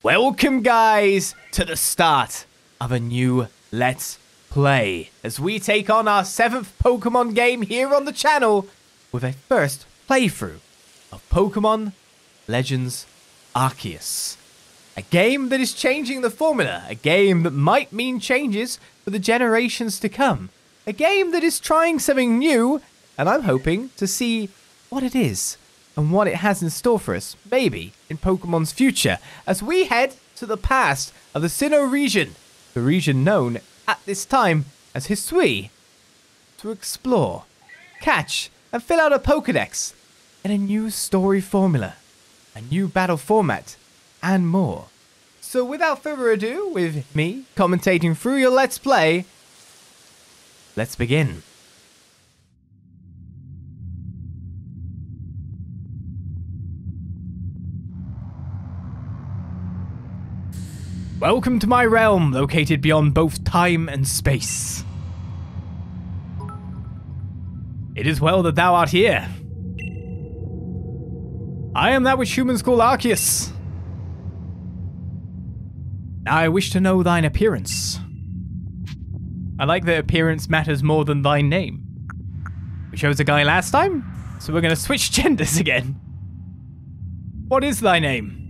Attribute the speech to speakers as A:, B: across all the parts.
A: Welcome, guys, to the start of a new Let's Play as we take on our 7th Pokemon game here on the channel with a first playthrough of Pokemon Legends Arceus. A game that is changing the formula, a game that might mean changes for the generations to come, a game that is trying something new, and I'm hoping to see what it is and what it has in store for us, maybe in Pokemon's future, as we head to the past of the Sinnoh region, the region known at this time as Hisui, to explore, catch, and fill out a Pokedex in a new story formula, a new battle format, and more. So without further ado, with me commentating through your Let's Play, let's begin. Welcome to my realm, located beyond both time and space. It is well that thou art here. I am that which humans call Arceus. Now I wish to know thine appearance. I like that appearance matters more than thy name. We chose a guy last time, so we're going to switch genders again. What is thy name?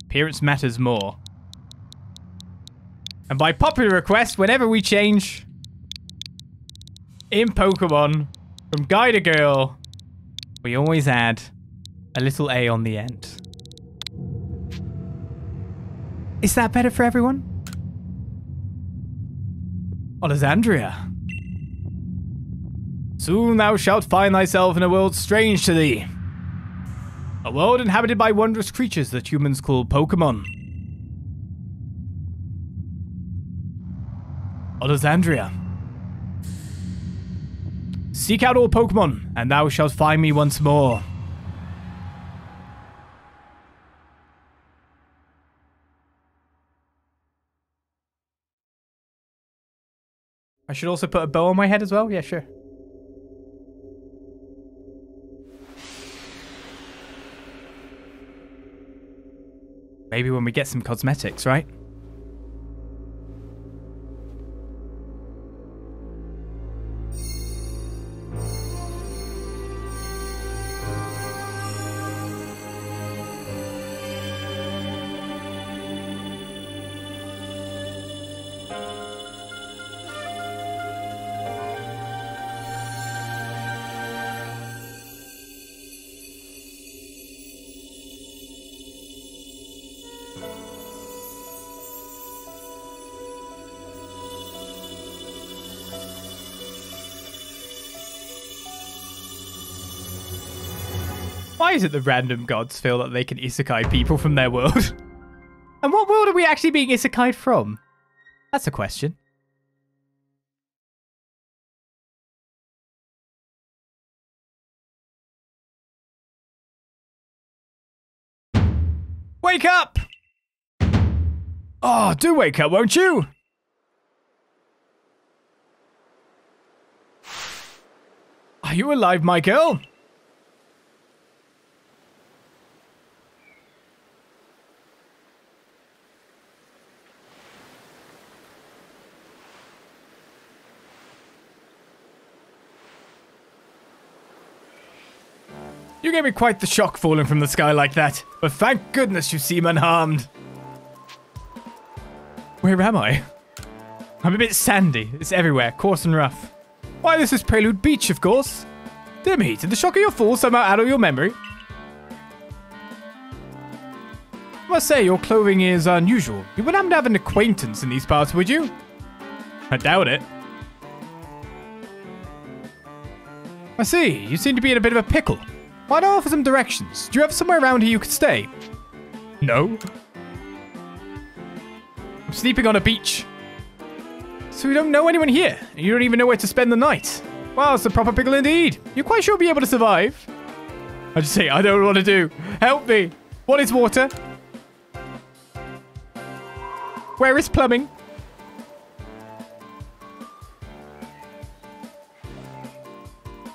A: Appearance matters more. And by popular request, whenever we change in Pokemon from guy to girl, we always add a little A on the end. Is that better for everyone? Alexandria. Soon thou shalt find thyself in a world strange to thee. A world inhabited by wondrous creatures that humans call Pokemon. Alexandria. Seek out all Pokemon, and thou shalt find me once more. I should also put a bow on my head as well? Yeah, sure. Maybe when we get some cosmetics, right? Why is it the random gods feel that they can isekai people from their world? And what world are we actually being isekai'd from? That's a question. Wake up! Oh, do wake up, won't you? Are you alive, my girl? You gave me quite the shock falling from the sky like that, but thank goodness you seem unharmed. Where am I? I'm a bit sandy. It's everywhere, coarse and rough. Why, this is Prelude Beach, of course. Dear me, did the shock of your fall somehow add all your memory? I must say, your clothing is unusual. You wouldn't happen to have an acquaintance in these parts, would you? I doubt it. I see, you seem to be in a bit of a pickle. Why not offer some directions? Do you have somewhere around here you could stay? No. I'm sleeping on a beach. So you don't know anyone here, and you don't even know where to spend the night. Well, it's a proper pickle indeed. You're quite sure you'll be able to survive? I just say, I don't know what to do. Help me. What is water? Where is plumbing?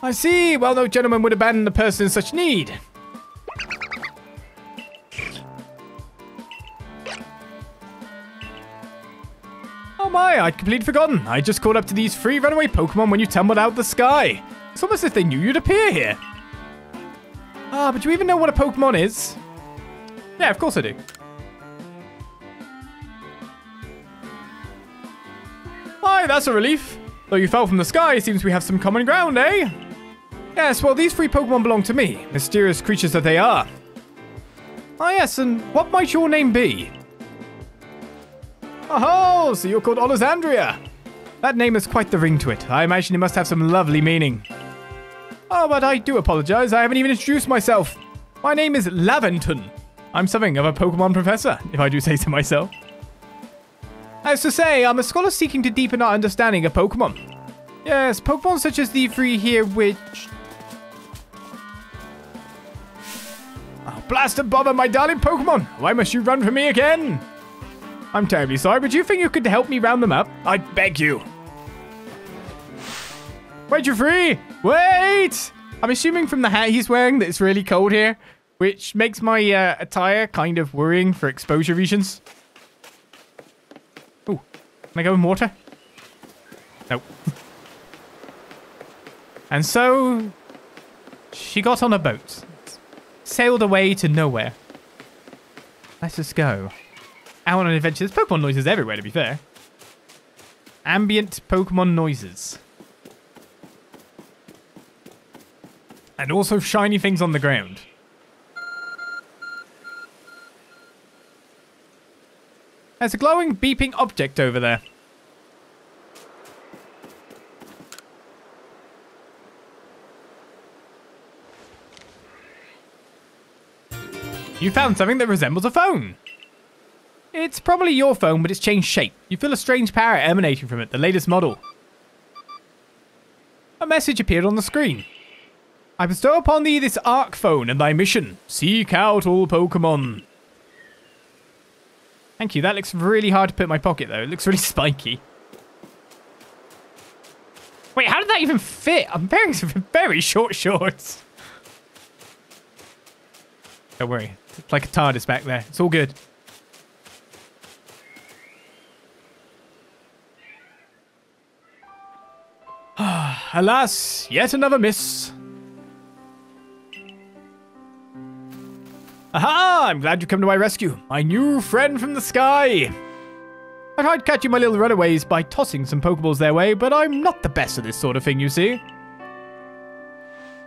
A: I see. Well, no gentleman would abandon a person in such need. my, I'd completely forgotten. I just caught up to these 3 runaway Pokemon when you tumbled out the sky. It's almost as if they knew you'd appear here. But do you even know what a Pokemon is? Yeah, of course I do. Hi, that's a relief. Though you fell from the sky, it seems we have some common ground, eh? Yes, well, these 3 Pokemon belong to me, mysterious creatures that they are. Yes, and what might your name be? Oh, so you're called Alessandria. That name has quite the ring to it. I imagine it must have some lovely meaning. Oh, but I do apologize. I haven't even introduced myself. My name is Laventon. I'm something of a Pokemon professor, if I do say so myself. As to say, I'm a scholar seeking to deepen our understanding of Pokemon. Yes, Pokemon such as the 3 here which... Oh, blast and bother, my darling Pokemon! Why must you run from me again? I'm terribly sorry, but do you think you could help me round them up? I beg you. Wait, you're free! Wait! I'm assuming from the hat he's wearing that it's really cold here, which makes my attire kind of worrying for exposure regions. Ooh, can I go in water? Nope. And so, she got on a boat, sailed away to nowhere. Let's just go. Out on an adventure. There's Pokemon noises everywhere, to be fair. Ambient Pokemon noises. And also shiny things on the ground. There's a glowing, beeping object over there. You found something that resembles a phone. It's probably your phone, but it's changed shape. You feel a strange power emanating from it, the latest model. A message appeared on the screen. I bestow upon thee this Arc phone and thy mission. Seek out all Pokemon. Thank you. That looks really hard to put in my pocket, though. It looks really spiky. Wait, how did that even fit? I'm wearing some very short shorts. Don't worry. It's like a TARDIS back there. It's all good. Alas, yet another miss. Aha! I'm glad you come to my rescue. My new friend from the sky. I tried catching my little runaways by tossing some Pokeballs their way, but I'm not the best at this sort of thing, you see.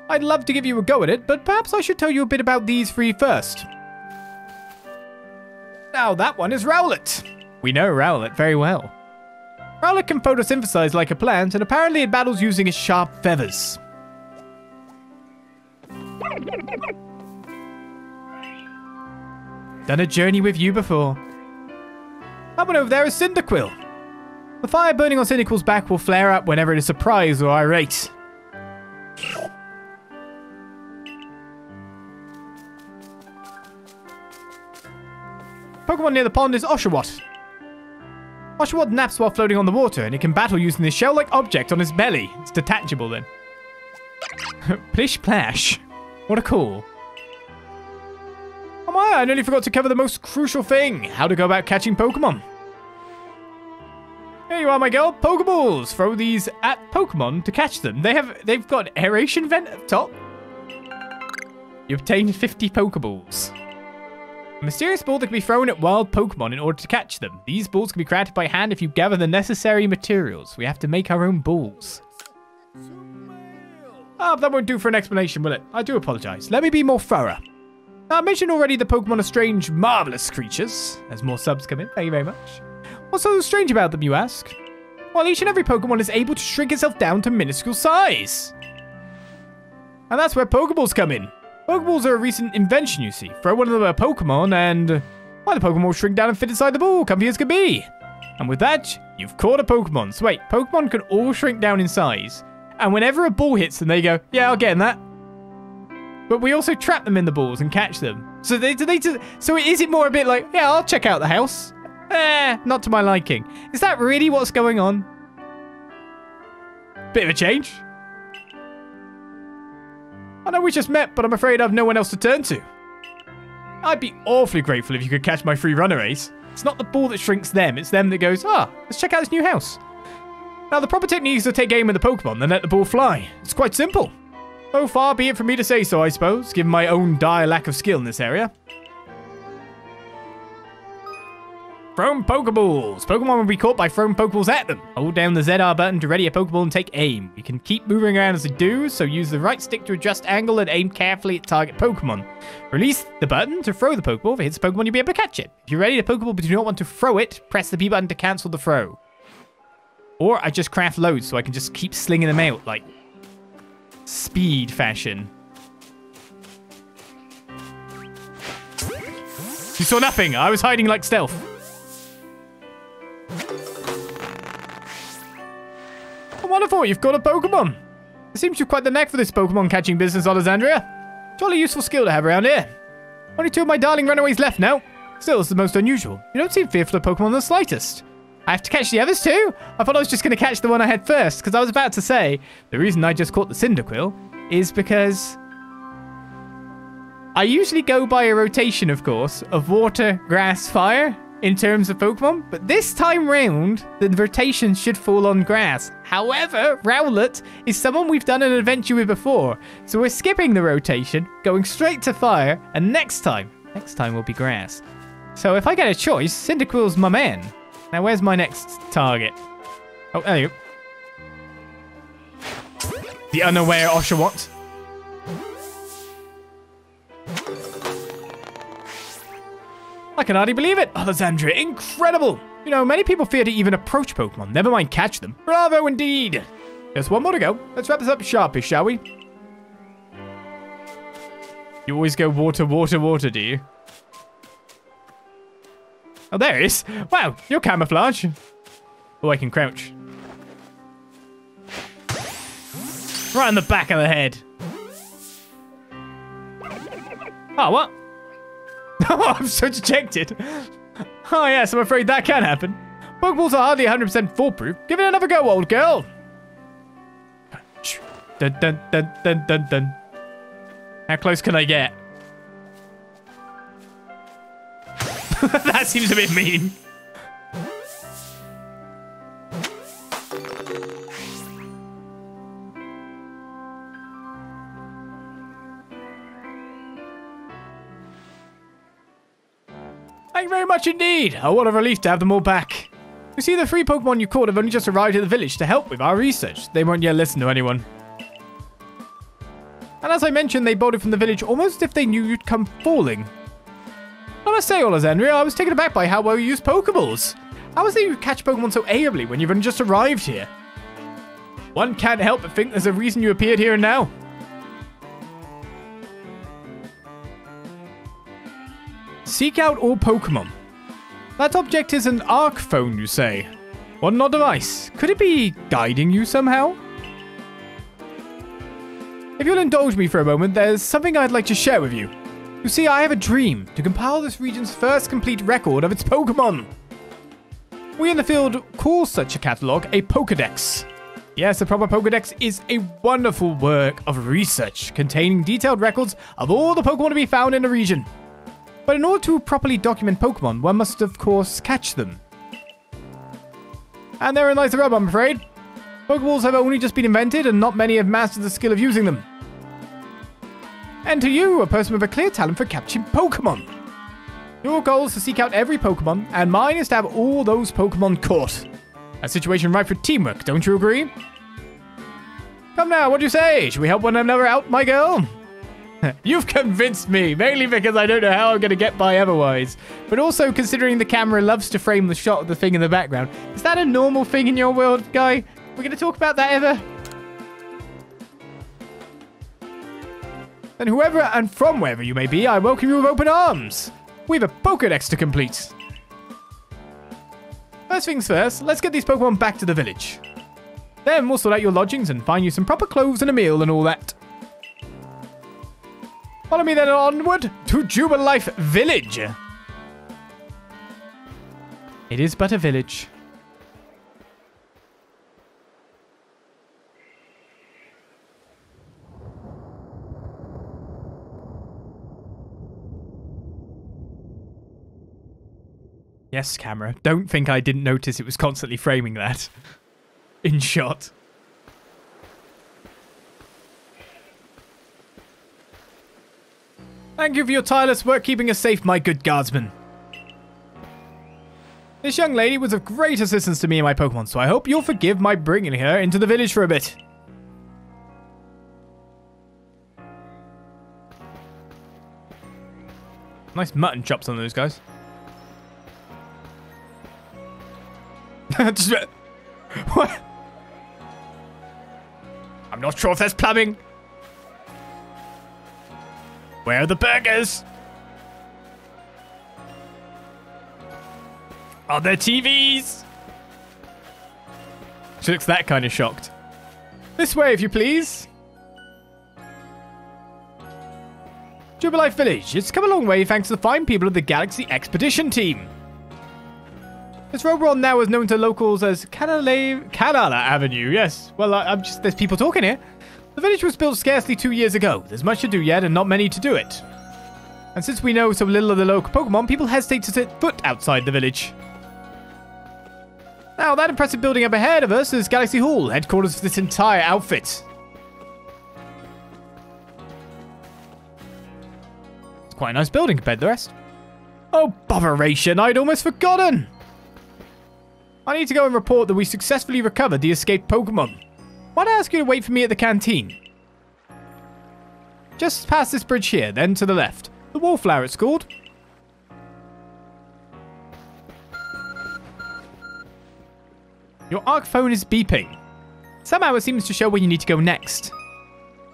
A: I'd love to give you a go at it, but perhaps I should tell you a bit about these 3 first. Now, that one is Rowlet. We know Rowlet very well. Rowlet can photosynthesize like a plant, and apparently it battles using its sharp feathers. Done a journey with you before. That one over there is Cyndaquil. The fire burning on Cyndaquil's back will flare up whenever it is surprised or irate. Pokemon near the pond is Oshawott. Oshawott naps while floating on the water, and it can battle using this shell-like object on its belly. It's detachable then. Plish Plash. What a call. Oh my, I nearly forgot to cover the most crucial thing. How to go about catching Pokemon. Here you are, my girl. Pokeballs. Throw these at Pokemon to catch them. They've got an aeration vent at the top. You obtain 50 Pokeballs. A mysterious ball that can be thrown at wild Pokemon in order to catch them. These balls can be crafted by hand if you gather the necessary materials. We have to make our own balls. Ah, that won't do for an explanation, will it? I do apologize. Let me be more thorough. Now, I mentioned already the Pokemon are strange, marvelous creatures. As more subs come in, thank you very much. What's so strange about them, you ask? Well, each and every Pokemon is able to shrink itself down to minuscule size. And that's where Pokeballs come in. Pokeballs are a recent invention, you see. Throw one of them at a Pokemon and... well, the Pokemon will shrink down and fit inside the ball, comfy as can be. And with that, you've caught a Pokemon. So wait, Pokemon can all shrink down in size. And whenever a ball hits them, they go, yeah, I'll get in that. But we also trap them in the balls and catch them. So so is it more a bit like, yeah, I'll check out the house? Not to my liking. Is that really what's going on? Bit of a change. I know we just met, but I'm afraid I've no one else to turn to. I'd be awfully grateful if you could catch my free runner ace. It's not the ball that shrinks them, it's them that goes, let's check out this new house. Now, the proper technique is to take aim with the Pokemon, then let the ball fly. It's quite simple. So far be it for me to say so, I suppose, given my own dire lack of skill in this area. Thrown Pokeballs. Pokemon will be caught by throwing Pokeballs at them. Hold down the ZR button to ready a Pokeball and take aim. You can keep moving around as they do, so use the right stick to adjust angle and aim carefully at target Pokemon. Release the button to throw the Pokeball. If it hits the Pokemon, you'll be able to catch it. If you're ready to Pokeball but do not want to throw it, press the B button to cancel the throw. Or I just craft loads so I can just keep slinging them out, like speed fashion. You saw nothing. I was hiding like stealth. Oh, wonderful. You've got a Pokemon. It seems you've quite the knack for this Pokemon catching business, Alexandria. Jolly useful skill to have around here. Only 2 of my darling runaways left now. Still, it's the most unusual. You don't seem fearful of Pokemon in the slightest. I have to catch the others too? I thought I was just going to catch the one I had first, because I was about to say, the reason I just caught the Cyndaquil is because I usually go by a rotation, of course, of water, grass, fire in terms of Pokemon, but this time round, the rotation should fall on grass. However, Rowlet is someone we've done an adventure with before, so we're skipping the rotation, going straight to fire, and next time will be grass. So if I get a choice, Cyndaquil's my man. Now, where's my next target? Oh, there you go. The unaware Oshawott. I can hardly believe it. Alexandria, incredible. You know, many people fear to even approach Pokemon, never mind catch them. Bravo indeed. There's one more to go. Let's wrap this up sharpish, shall we? You always go water, water, water, do you? Oh, there it is. Wow, you're camouflage. Oh, I can crouch. Right on the back of the head. Oh, what? Oh, I'm so dejected. Oh, yes, I'm afraid that can happen. Pokeballs are hardly 100% foolproof. Give it another go, old girl. Dun, dun, dun, dun, dun, dun. How close can I get? That seems a bit mean. Thank you very much indeed. Oh, what a relief to have them all back. You see, the 3 Pokemon you caught have only just arrived at the village to help with our research. They won't yet listen to anyone. And as I mentioned, they bolted from the village almost as if they knew you'd come falling. I must say, Alexandria, I was taken aback by how well you use Pokeballs. How is it you catch Pokemon so ably when you've only just arrived here? One can't help but think there's a reason you appeared here and now. Seek out all Pokemon. That object is an Arc phone, you say? What an odd device. Could it be guiding you somehow? If you'll indulge me for a moment, there's something I'd like to share with you. You see, I have a dream to compile this region's first complete record of its Pokemon. We in the field call such a catalogue a Pokedex. Yes, a proper Pokedex is a wonderful work of research containing detailed records of all the Pokemon to be found in a region. But in order to properly document Pokemon, one must of course catch them. And therein lies the rub, I'm afraid. Pokeballs have only just been invented and not many have mastered the skill of using them. And to you, a person with a clear talent for capturing Pokemon. Your goal is to seek out every Pokemon, and mine is to have all those Pokemon caught. A situation ripe for teamwork, don't you agree? Come now, what do you say? Should we help one another out, my girl? You've convinced me, mainly because I don't know how I'm going to get by otherwise. But also considering the camera loves to frame the shot of the thing in the background. Is that a normal thing in your world, guy? We're going to talk about that ever? And whoever and from wherever you may be, I welcome you with open arms. We have a Pokedex to complete. First things first, let's get these Pokemon back to the village. Then we'll sort out your lodgings and find you some proper clothes and a meal and all that. Follow me then onward to Jubilife Village. It is but a village. Yes, camera. Don't think I didn't notice it was constantly framing that. In shot. Thank you for your tireless work keeping us safe, my good guardsman. This young lady was of great assistance to me and my Pokemon, so I hope you'll forgive my bringing her into the village for a bit. Nice mutton chops on those guys. What? I'm not sure if there's plumbing. Where are the burgers? Are there TVs? She looks that kind of shocked. This way, if you please. Jubilife Village. It's come a long way thanks to the fine people of the Galaxy Expedition Team. This road we're on now is known to locals as Canala Avenue. Yes, well, there's people talking here. The village was built scarcely 2 years ago. There's much to do yet and not many to do it. And since we know so little of the local Pokemon, people hesitate to set foot outside the village. Now, that impressive building up ahead of us is Galaxy Hall, headquarters for this entire outfit. It's quite a nice building compared to the rest. Oh, botheration, I'd almost forgotten! I need to go and report that we successfully recovered the escaped Pokemon. Might I ask you to wait for me at the canteen? Just past this bridge here, then to the left. The Wallflower, it's called. Your ARC phone is beeping. Somehow it seems to show where you need to go next.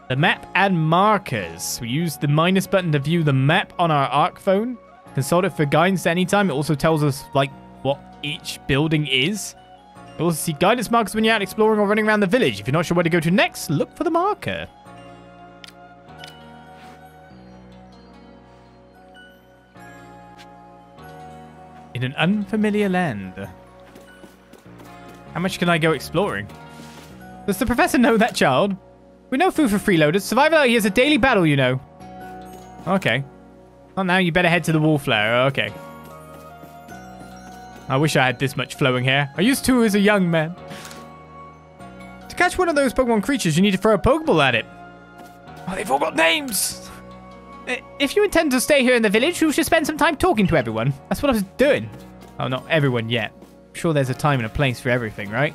A: The map and markers. We use the minus button to view the map on our ARC phone. Consult it for guidance at any time. It also tells us, like, what each building is. You'll also see guidance markers when you're out exploring or running around the village. If you're not sure where to go to next, look for the marker. In an unfamiliar land. How much can I go exploring? Does the professor know that child? We know food for freeloaders. Survival out here is a daily battle, you know. Okay. Well, now you better head to the Wallflower. Okay. I wish I had this much flowing hair. I used to as a young man. To catch one of those Pokemon creatures, you need to throw a Pokeball at it. Oh, they've all got names. If you intend to stay here in the village, you should spend some time talking to everyone. That's what I was doing. Oh, not everyone yet. I'm sure there's a time and a place for everything, right?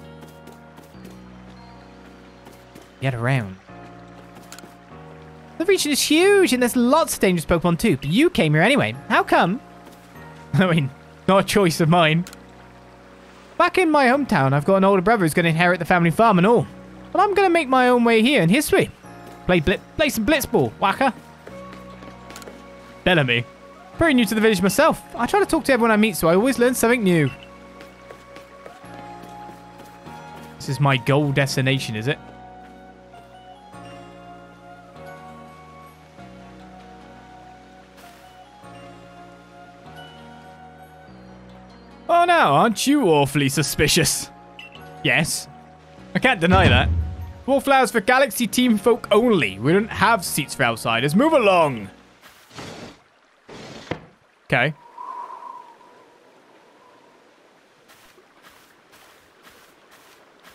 A: Get around. The region is huge and there's lots of dangerous Pokemon too, but you came here anyway. How come? I mean, not a choice of mine. Back in my hometown, I've got an older brother who's going to inherit the family farm and all. But I'm going to make my own way here in history. Play some Blitzball, whacker. Bellamy. Pretty new to the village myself. I try to talk to everyone I meet, so I always learn something new. This is my goal destination, is it? Oh, now, aren't you awfully suspicious? Yes. I can't deny that. Wallflowers for Galaxy Team folk only. We don't have seats for outsiders. Move along. Okay.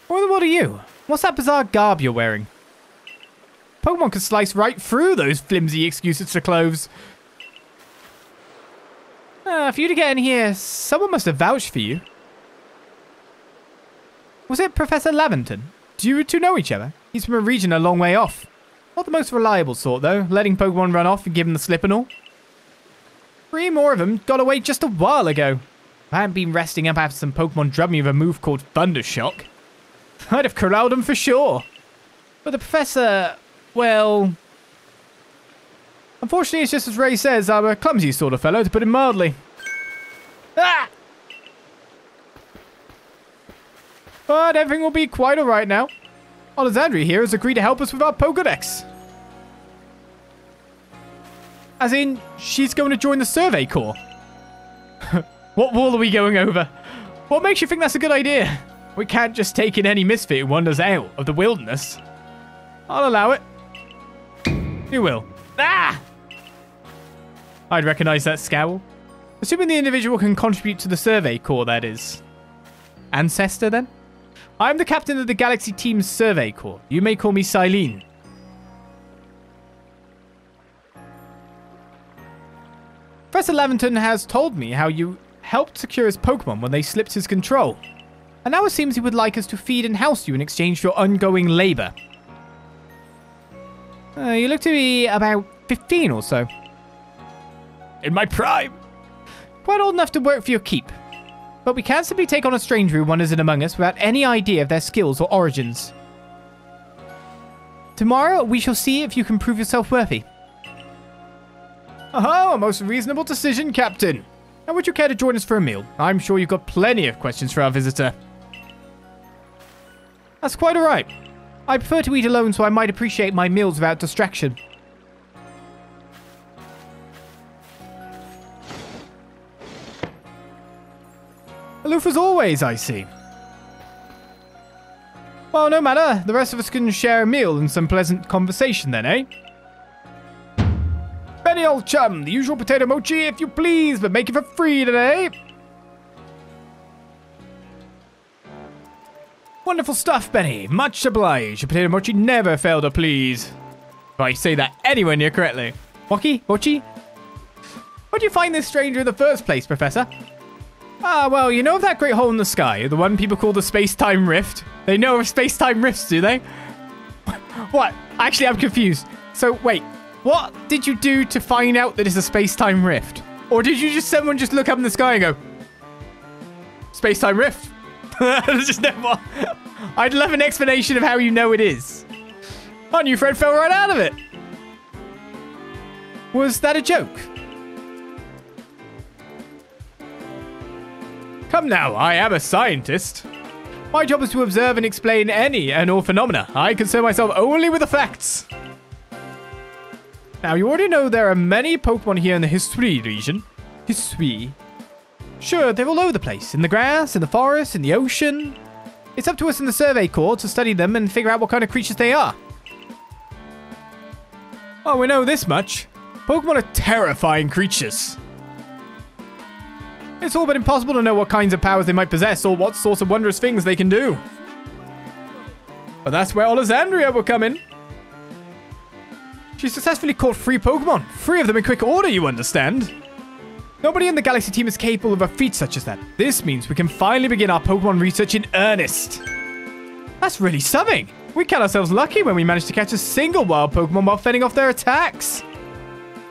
A: What are you? What's that bizarre garb you're wearing? Pokemon could slice right through those flimsy excuses for clothes. For you to get in here, someone must have vouched for you. Was it Professor Laventon? Do you two know each other? He's from a region a long way off. Not the most reliable sort, though, letting Pokemon run off and give him the slip and all. 3 more of them got away just a while ago. If I hadn't been resting up after some Pokemon drubbed me with a move called Thundershock, I'd have corralled them for sure. But the Professor, well... Unfortunately, it's just as Ray says, I'm a clumsy sort of fellow, to put it mildly. Ah! But everything will be quite alright now. Alexandria here has agreed to help us with our Pokedex. As in, she's going to join the Survey Corps. What wall are we going over? What makes you think that's a good idea? We can't just take in any misfit who wanders out of the wilderness. I'll allow it. You will. Ah! I'd recognize that scowl. Assuming the individual can contribute to the Survey Corps, that is. Ancestor, then? I'm the captain of the Galaxy Team's Survey Corps. You may call me Silene. Professor Laventon has told me how you helped secure his Pokemon when they slipped his control. And now it seems he would like us to feed and house you in exchange for your ongoing labor. You look to be about 15 or so. In my prime. Quite old enough to work for your keep. But we can't simply take on a stranger who wanders in among us without any idea of their skills or origins. Tomorrow, we shall see if you can prove yourself worthy. Oh, a most reasonable decision, Captain. Now, would you care to join us for a meal? I'm sure you've got plenty of questions for our visitor. That's quite alright. I prefer to eat alone, so I might appreciate my meals without distraction. Aloof as always, I see. Well, no matter. The rest of us can share a meal and some pleasant conversation then, eh? Benny, old chum, the usual potato mochi, if you please, but make it for free today. Wonderful stuff, Benny. Much obliged. Your potato mochi never failed to please. If I say that anywhere near correctly. Mochi? Mochi? Where do you find this stranger in the first place, Professor? Ah, well, you know of that great hole in the sky? The one people call the space-time rift? They know of space-time rifts, do they? What? Actually, I'm confused. So, wait. What did you do to find out that it's a space-time rift? Or did you someone just look up in the sky and go, space-time rift? Just never. I'd love an explanation of how you know it is. Our new friend fell right out of it. Was that a joke? Come now, I am a scientist. My job is to observe and explain any and all phenomena. I concern myself only with the facts. Now, you already know there are many Pokemon here in the Hisui region. Hisui. Sure, they're all over the place. In the grass, in the forest, in the ocean. It's up to us in the Survey Corps to study them and figure out what kind of creatures they are. Oh, we know this much. Pokemon are terrifying creatures. It's all but impossible to know what kinds of powers they might possess or what sorts of wondrous things they can do. But that's where Alessandria will come in. She successfully caught 3 Pokemon. 3 of them in quick order, you understand. Nobody in the Galaxy team is capable of a feat such as that. This means we can finally begin our Pokemon research in earnest. That's really something. We count ourselves lucky when we manage to catch a single wild Pokemon while fending off their attacks.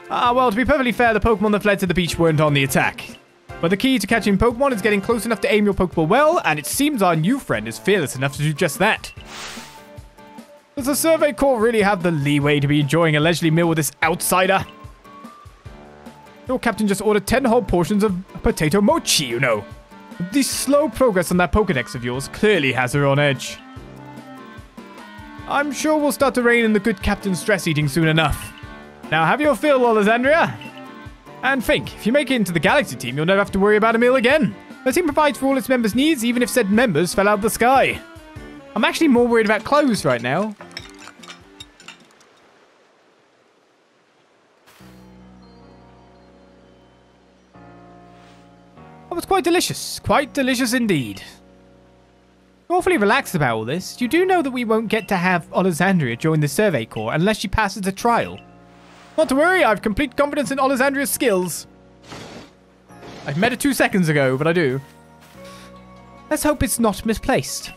A: Well, to be perfectly fair, the Pokemon that fled to the beach weren't on the attack. But the key to catching Pokemon is getting close enough to aim your Pokeball well, and it seems our new friend is fearless enough to do just that. Does the Survey Corps really have the leeway to be enjoying a leisurely meal with this outsider? Your captain just ordered 10 whole portions of potato mochi, you know. The slow progress on that Pokedex of yours clearly has her on edge. I'm sure we'll start to rein in the good captain's stress eating soon enough. Now have your fill, Alessandria. And think, if you make it into the Galaxy team, you'll never have to worry about a meal again. The team provides for all its members' needs, even if said members fell out of the sky. I'm actually more worried about clothes right now. That was quite delicious. Quite delicious indeed. I'm awfully relaxed about all this. You do know that we won't get to have Alessandria join the Survey Corps unless she passes the trial. Not to worry, I have complete confidence in Alessandria's skills. I met her 2 seconds ago, but I do. Let's hope it's not misplaced.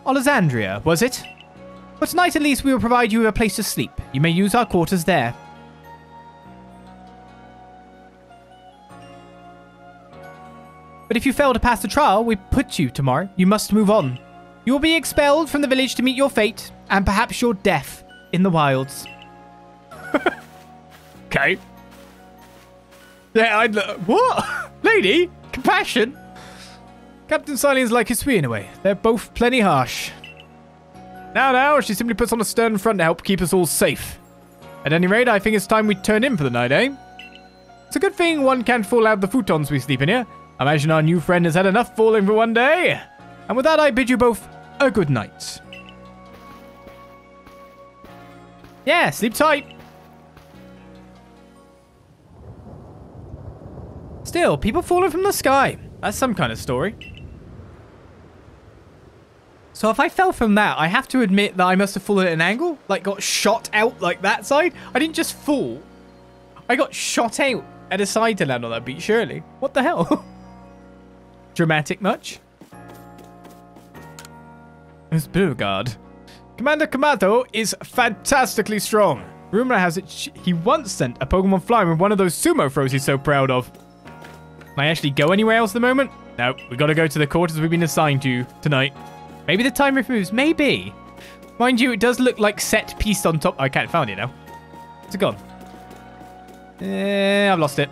A: Alessandria, was it? But tonight at least we will provide you with a place to sleep. You may use our quarters there. But if you fail to pass the trial we put you tomorrow, you must move on. You will be expelled from the village to meet your fate, and perhaps your death in the wilds. Okay. Yeah, what? Lady? Compassion? Captain Silene's like Hisui in a way. They're both plenty harsh. Now, she simply puts on a stern front to help keep us all safe. At any rate, I think it's time we turn in for the night, eh? It's a good thing one can't fall out of the futons we sleep in here. I imagine our new friend has had enough falling for one day. And with that, I bid you both a good night. Yeah, sleep tight. Still, people falling from the sky. That's some kind of story. So if I fell from that, I have to admit that I must have fallen at an angle. Like, got shot out like that side. I didn't just fall. I got shot out at a side to land on that beach, surely. What the hell? Dramatic much? It's Beauregard. Commander Kamato is fantastically strong. Rumor has it he once sent a Pokemon flying with one of those sumo throws he's so proud of. Can I actually go anywhere else at the moment? No, we got to go to the quarters we've been assigned to tonight. Maybe the timer moves. Maybe. Mind you, it does look like set piece on top. I can't find it now. It's gone. I've lost it.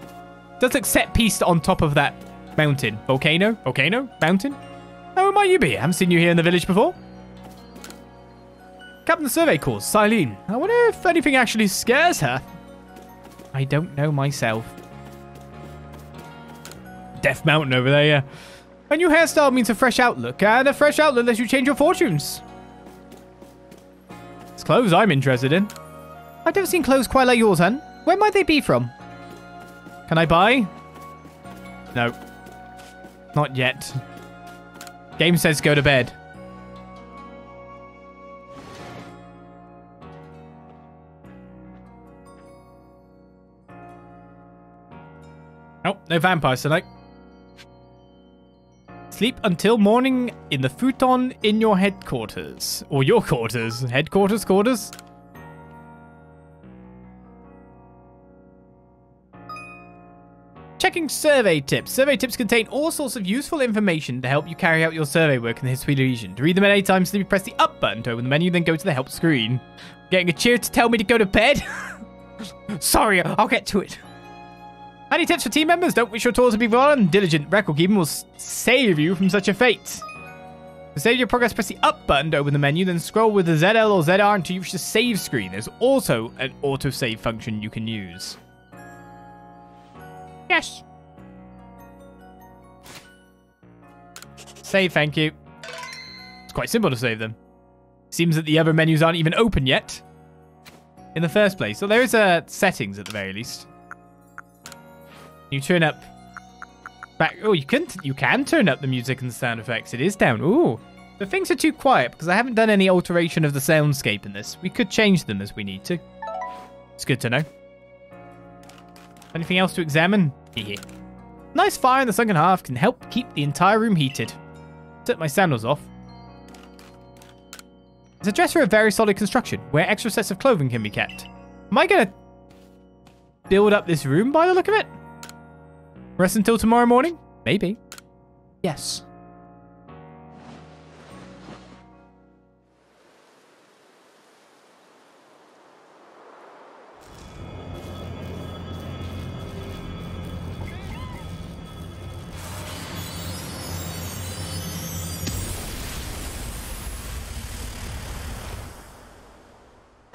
A: It does look set piece on top of that mountain. Volcano? Volcano? Mountain? Who might you be? I haven't seen you here in the village before. Captain Survey calls. Silene. I wonder if anything actually scares her. I don't know myself. Death Mountain over there, yeah. A new hairstyle means a fresh outlook, and a fresh outlook lets you change your fortunes. It's clothes I'm interested in. I've never seen clothes quite like yours, hun. Where might they be from? Can I buy? No. Not yet. Game says go to bed. Oh, no vampires tonight. Sleep until morning in the futon in your headquarters. Or your quarters. Headquarters, quarters? Checking survey tips. Survey tips contain all sorts of useful information to help you carry out your survey work in the Hisui region. To read them at any time, simply press the up button to open the menu, then go to the help screen. Getting a cheer to tell me to go to bed? Sorry, I'll get to it. Any tips for team members? Don't wish your tours to be run. Diligent record keeping will save you from such a fate. To save your progress, press the up button to open the menu, then scroll with the ZL or ZR until you reach the save screen. There's also an autosave function you can use. Yes. Save, thank you. It's quite simple to save them. Seems that the other menus aren't even open yet in the first place. So there is a settings at the very least. You turn up back. Oh, you can turn up the music and sound effects. It is down. Ooh. But things are too quiet because I haven't done any alteration of the soundscape in this. We could change them as we need to. It's good to know. Anything else to examine? Hehe. Nice fire in the sunken half can help keep the entire room heated. Took my sandals off. It's a dresser of very solid construction where extra sets of clothing can be kept. Am I going to build up this room by the look of it? Rest until tomorrow morning? Maybe. Yes.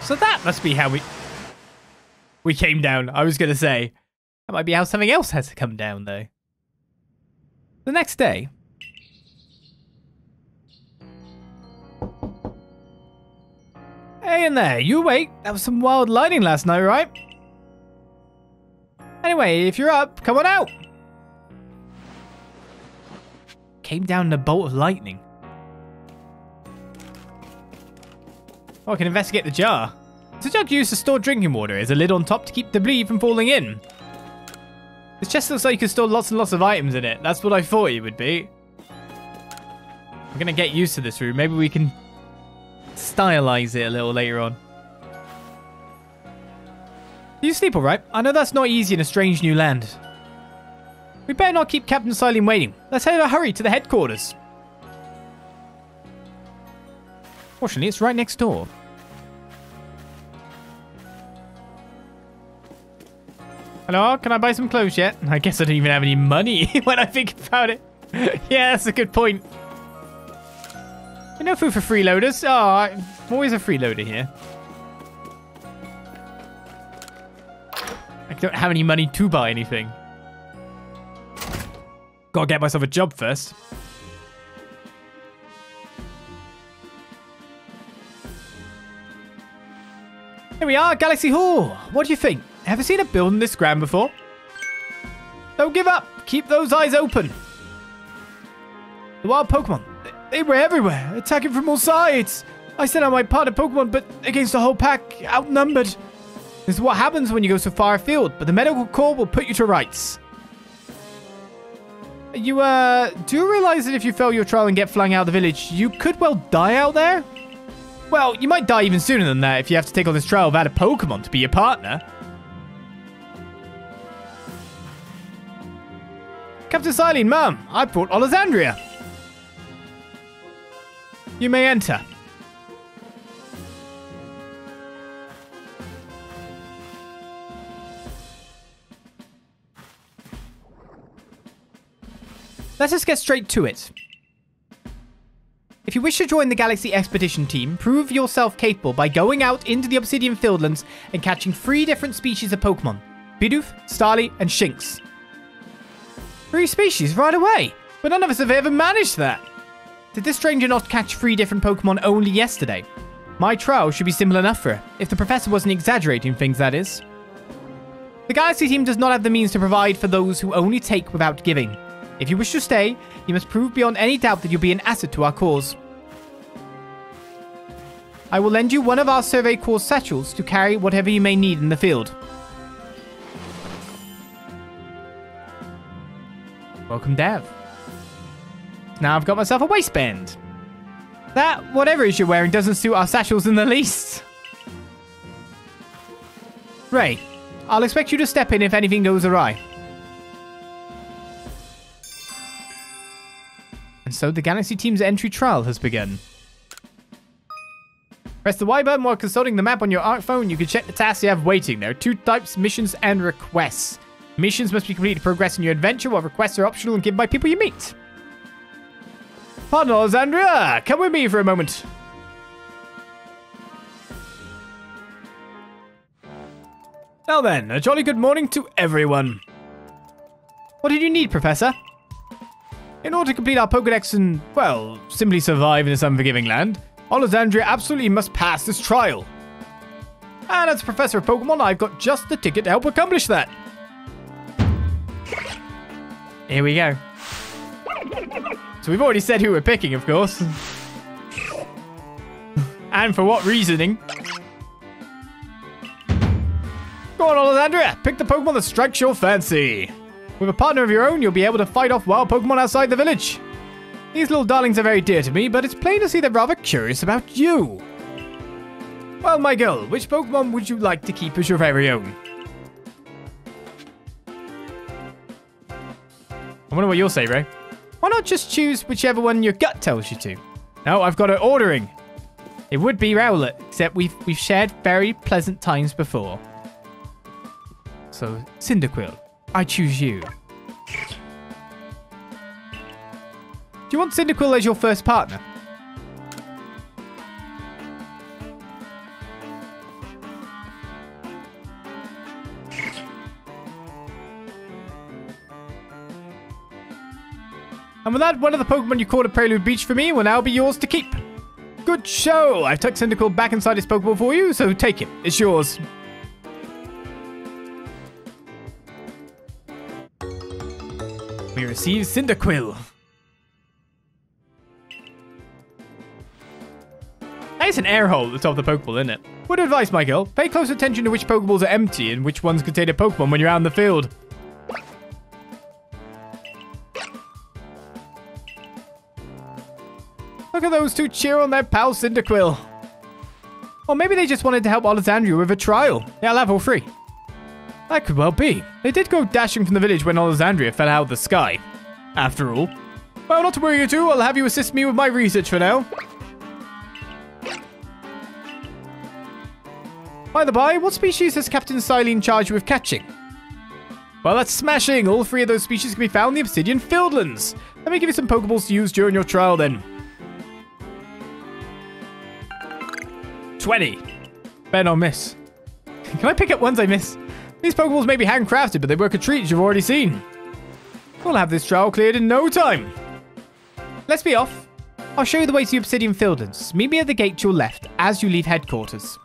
A: So that must be how we came down. I was going to say. That might be how something else has to come down, though. The next day. Hey in there, you awake? That was some wild lightning last night, right? Anyway, if you're up, come on out. Came down in a bolt of lightning. Oh, I can investigate the jar. It's a jug used to store drinking water. There's a lid on top to keep debris from falling in. This chest looks like you can store lots and lots of items in it. That's what I thought it would be. I'm going to get used to this room. Maybe we can stylize it a little later on. Do you sleep all right? I know that's not easy in a strange new land. We better not keep Captain Silene waiting. Let's have a hurry to the headquarters. Fortunately, it's right next door. Hello, can I buy some clothes yet? I guess I don't even have any money when I think about it. Yeah, that's a good point. No food for freeloaders. Oh, I'm always a freeloader here. I don't have any money to buy anything. Gotta get myself a job first. Here we are, Galaxy Hall. What do you think? Ever seen a building this grand before? Don't give up. keep those eyes open. The wild Pokemon, they were everywhere, attacking from all sides. I sent out my partner Pokemon, but against the whole pack, outnumbered. This is what happens when you go so far afield, but the medical corps will put you to rights. Do you realize that if you fail your trial and get flung out of the village, you could well die out there? Well, you might die even sooner than that if you have to take on this trial without a Pokemon to be your partner. Captain Silene, ma'am, I brought Alessandria. You may enter. Let us get straight to it. If you wish to join the Galaxy Expedition team, prove yourself capable by going out into the Obsidian Fieldlands and catching 3 different species of Pokemon. Bidoof, Starly, and Shinx. 3 species right away, but none of us have ever managed that. Did this stranger not catch 3 different Pokemon only yesterday? My trial should be simple enough for her, if the professor wasn't exaggerating things, that is. The Galaxy team does not have the means to provide for those who only take without giving. If you wish to stay, you must prove beyond any doubt that you'll be an asset to our cause. I will lend you one of our Survey Corps satchels to carry whatever you may need in the field. Welcome, Dev. Now I've got myself a waistband. That, whatever it is you're wearing, doesn't suit our satchels in the least. Ray, I'll expect you to step in if anything goes awry. And so the Galaxy team's entry trial has begun. Press the Y button while consulting the map on your ARC phone. You can check the tasks you have waiting. There are 2 types, missions and requests. Missions must be completed to progress in your adventure, while requests are optional and given by people you meet. Pardon, Alessandria, come with me for a moment. Now then, a jolly good morning to everyone. What did you need, Professor? In order to complete our Pokédex and, well, simply survive in this unforgiving land, Alessandria absolutely must pass this trial. And as Professor of Pokemon, I've got just the ticket to help accomplish that. Here we go. So we've already said who we're picking, of course. And for what reasoning. Go on, Alessandria, pick the Pokemon that strikes your fancy. With a partner of your own, you'll be able to fight off wild Pokemon outside the village. These little darlings are very dear to me, but it's plain to see they're rather curious about you. Well, my girl, which Pokemon would you like to keep as your very own? I wonder what you'll say, Ray. Why not just choose whichever one your gut tells you to? No, I've got it ordering. It would be Rowlet, except we've shared very pleasant times before. So, Cyndaquil, I choose you. Do you want Cyndaquil as your first partner? And with that, one of the Pokemon you caught at Prelude Beach for me will now be yours to keep. Good show! I've tucked Cyndaquil back inside his Pokeball for you, so take it. It's yours. We receive Cyndaquil. It's an air hole at the top of the Pokeball, isn't it? Word of advice, my girl. Pay close attention to which Pokeballs are empty and which ones contain a Pokemon when you're out in the field. Look at those 2 cheer on their pal Cyndaquil. Or maybe they just wanted to help Alessandria with a trial. Yeah, level 3. That could well be. They did go dashing from the village when Alessandria fell out of the sky. After all. Well, not to worry you two. I'll have you assist me with my research for now. By the by, what species has Captain Silene charged you with catching? Well, that's smashing. All 3 of those species can be found in the Obsidian Fieldlands. Let me give you some Pokeballs to use during your trial then. 20. Bet or miss. Can I pick up ones I miss? These Pokeballs may be handcrafted, but they work a treat, as you've already seen. We'll have this trial cleared in no time. Let's be off. I'll show you the way to the Obsidian Fieldlands. Meet me at the gate to your left as you leave headquarters.